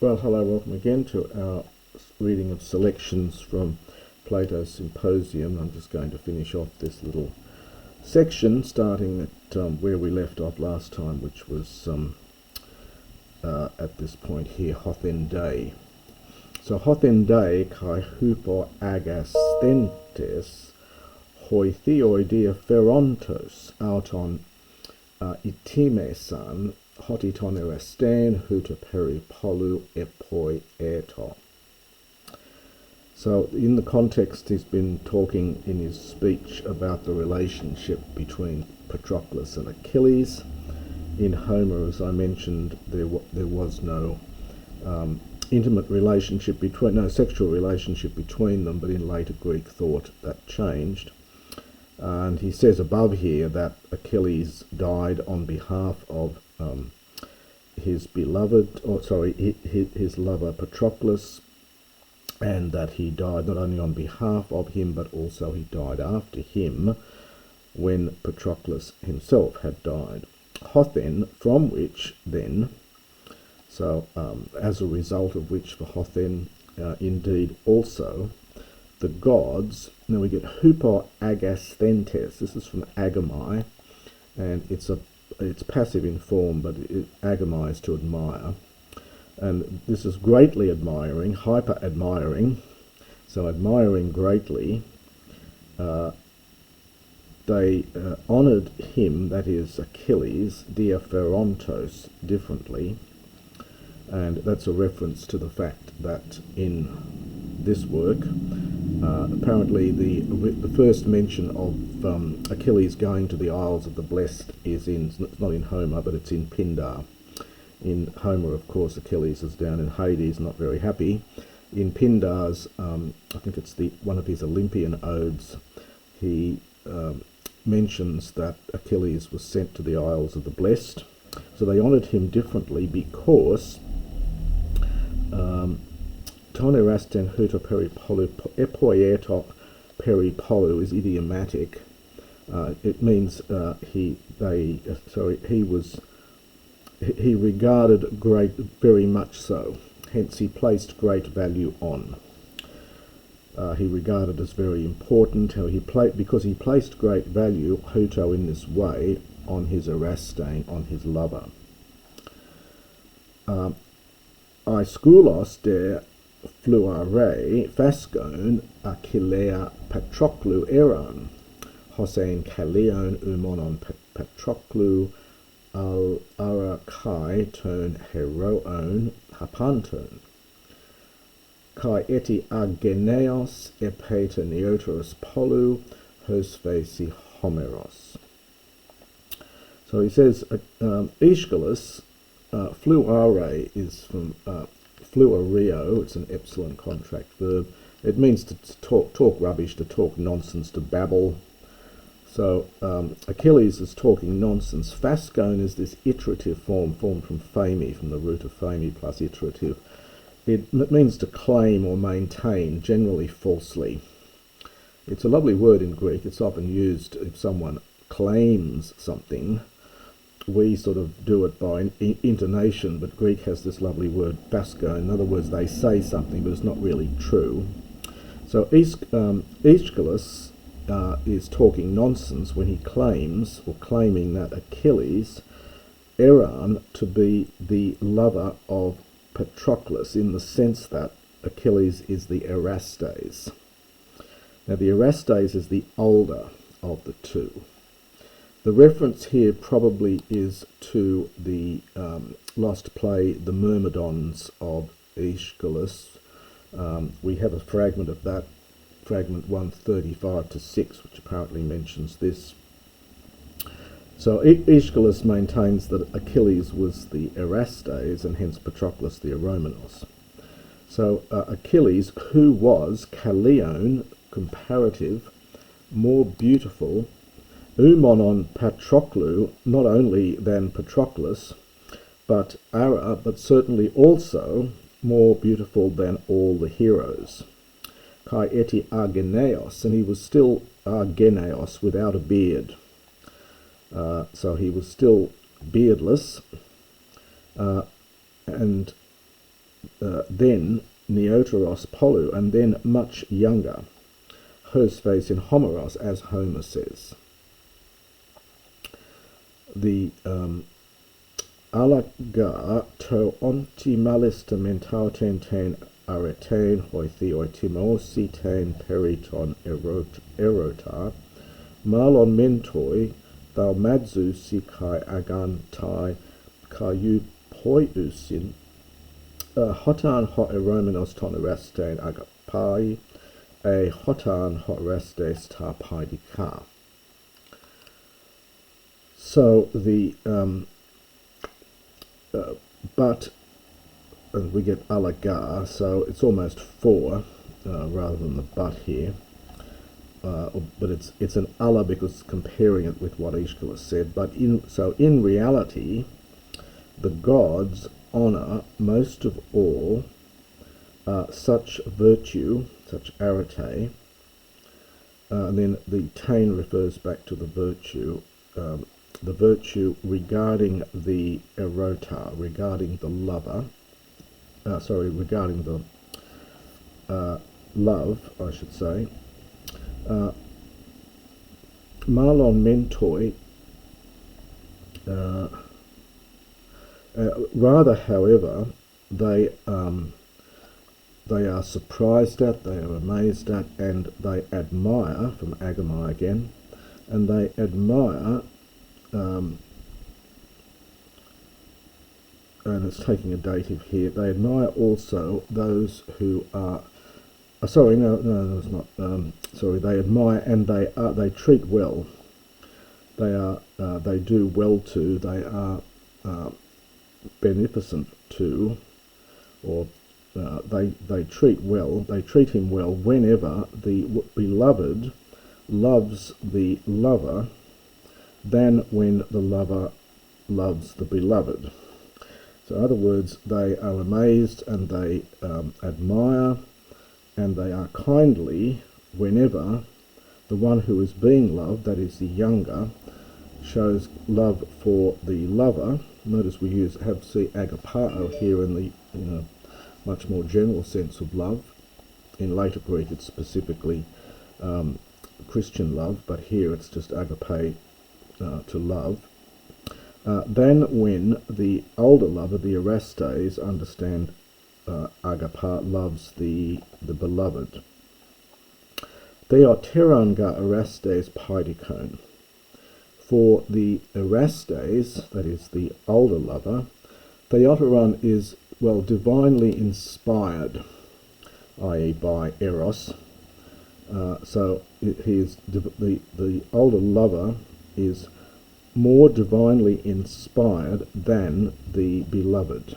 Well, hello, welcome again to our reading of selections from Plato's Symposium. I'm just going to finish off this little section, starting at where we left off last time, which was at this point here, hothende. So hothende kai hupo agasthentes hoi theoidea pherontos auton itimesan hotiton erastan huta peri polu epoi eto. So in the context, he's been talking in his speech about the relationship between Patroclus and Achilles. In Homer, as I mentioned, there was no intimate relationship no sexual relationship between them, but in later Greek thought that changed. And he says above here that Achilles died on behalf of his beloved, his lover Patroclus, and that he died not only on behalf of him, but also he died after him when Patroclus himself had died. Hothen, from which then, so as a result of which for Hothen, indeed also, the gods, now we get hupo agasthentes, this is from agami, and it's passive in form, but agami is to admire. And this is greatly admiring, hyper admiring, so admiring greatly. They honoured him, that is Achilles, dia pherontos, differently. And that's a reference to the fact that in this work, apparently the first mention of Achilles going to the Isles of the Blessed is it's not in Homer, but it's in Pindar. In Homer, of course, Achilles is down in Hades, not very happy. In Pindar's, I think it's one of his Olympian odes, he mentions that Achilles was sent to the Isles of the Blessed. So they honoured him differently because ton erasten huta peripolu epoieto peripolu is idiomatic. It means he regarded very much so, hence he placed great value on. He regarded as very important, because he placed great value, huto, in this way, on his erastain, on his lover. I schoulos de fluare fascone Achillea Patroclu eran, hosein Calleon umonon Patroclu al arakai ton heroon hapanton. Kai eti ageneos epeta neoteros polu hosphesi homeros. So he says, Aeschylus, fluare is from fluareo, it's an epsilon contract verb. It means to talk rubbish, to talk nonsense, to babble. So Achilles is talking nonsense. Fascone is this iterative form, formed from phemi, from the root of phemi plus iterative. It means to claim or maintain, generally falsely. It's a lovely word in Greek. It's often used if someone claims something. We sort of do it by intonation, but Greek has this lovely word fascone. In other words, they say something, but it's not really true. So Aeschylus is talking nonsense when he claims, or claiming, that Achilles eran to be the lover of Patroclus, in the sense that Achilles is the Erastes. Now the Erastes is the older of the two. The reference here probably is to the lost play The Myrmidons of Aeschylus. We have a fragment of that, fragment 135-6, which apparently mentions this. So Aeschylus maintains that Achilles was the Erastes and hence Patroclus the eromenos. So Achilles, who was Calleon, comparative, more beautiful, oumonon Patroclu, not only than Patroclus, but certainly also more beautiful than all the heroes. Kai eti ageneos, and he was still ageneos, without a beard. So he was still beardless, and then neoteros polu, and then much younger, hos face in homeros, as Homer says. The alaga to ontimalista mentauten ten aretain hoi theoitimosi ten periton erota malon mentoi thou madzu si kai agantai kayu poiusin hotan ho eromenos ton erestain agapai a hotan ho erestes ta paidika. So the but, and we get alaga, so it's almost for rather than the but here, but it's an ala because it's comparing it with what Aeschylus said. But in reality, the gods honor most of all such virtue, such arete, and then the tain refers back to the virtue regarding the erota, regarding the lover, regarding the love, I should say. Malon mentoi, rather, however, they are surprised at, they are amazed at, and they admire, from agamai again, and they admire, and it's taking a dative here, they admire also those who are, sorry, no, it's not, sorry, they admire and they treat well, they do well to, they are beneficent to, or they treat him well whenever the beloved loves the lover than when the lover loves the beloved. So in other words, they are amazed and they admire and they are kindly whenever the one who is being loved, that is the younger, shows love for the lover. Notice we have agapao here in the much more general sense of love. In later Greek it's specifically Christian love, but here it's just agape, to love. Then when the older lover, the Orestes, understand agapa, loves the beloved. Theoteranga Orestes paidikon. For the Orestes, that is the older lover, theoteron is, well, divinely inspired, i.e. by eros. So the older lover is more divinely inspired than the beloved.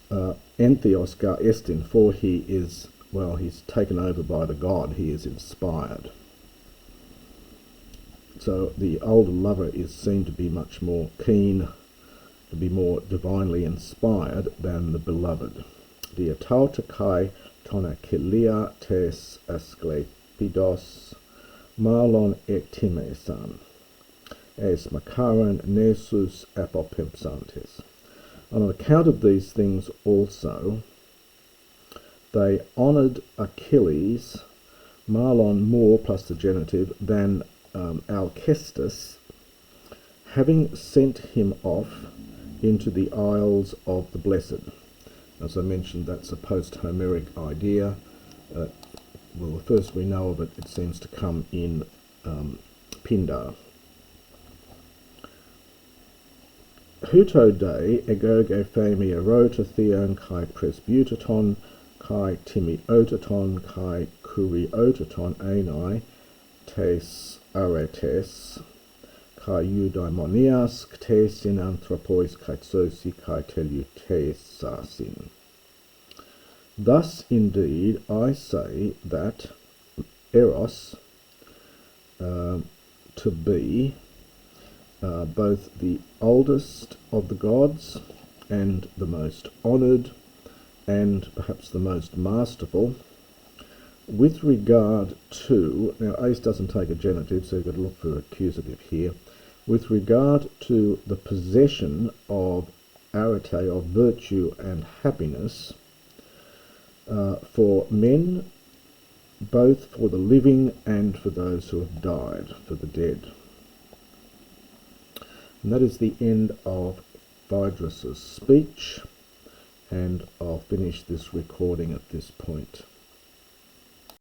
Entheos gar estin, for he is, well, he's taken over by the god, he is inspired. So the older lover is seen to be much more keen, to be more divinely inspired than the beloved. Diatautakai ton Achilles tes asklepidos malon ectimesan es makaron nesus apopempsantes. On account of these things also, they honoured Achilles, malon more plus the genitive, than Alcestis, having sent him off into the Isles of the Blessed. As I mentioned, that's a post-Homeric idea. Well, the first we know of it, it seems to come in Pindar. Huto de egoge fami erota theon kai presbutaton kai timiotaton kai kuriotaton anai tes aretes kai eudaimonias tes in anthropos kai sosi kai teleutesasin. Thus indeed I say that eros, to be both the oldest of the gods and the most honoured and perhaps the most masterful, with regard to, now ace doesn't take a genitive, so you've got to look for accusative here, with regard to the possession of arete of virtue and happiness, for men, both for the living and for those who have died, for the dead. And that is the end of Phaidros' speech, and I'll finish this recording at this point.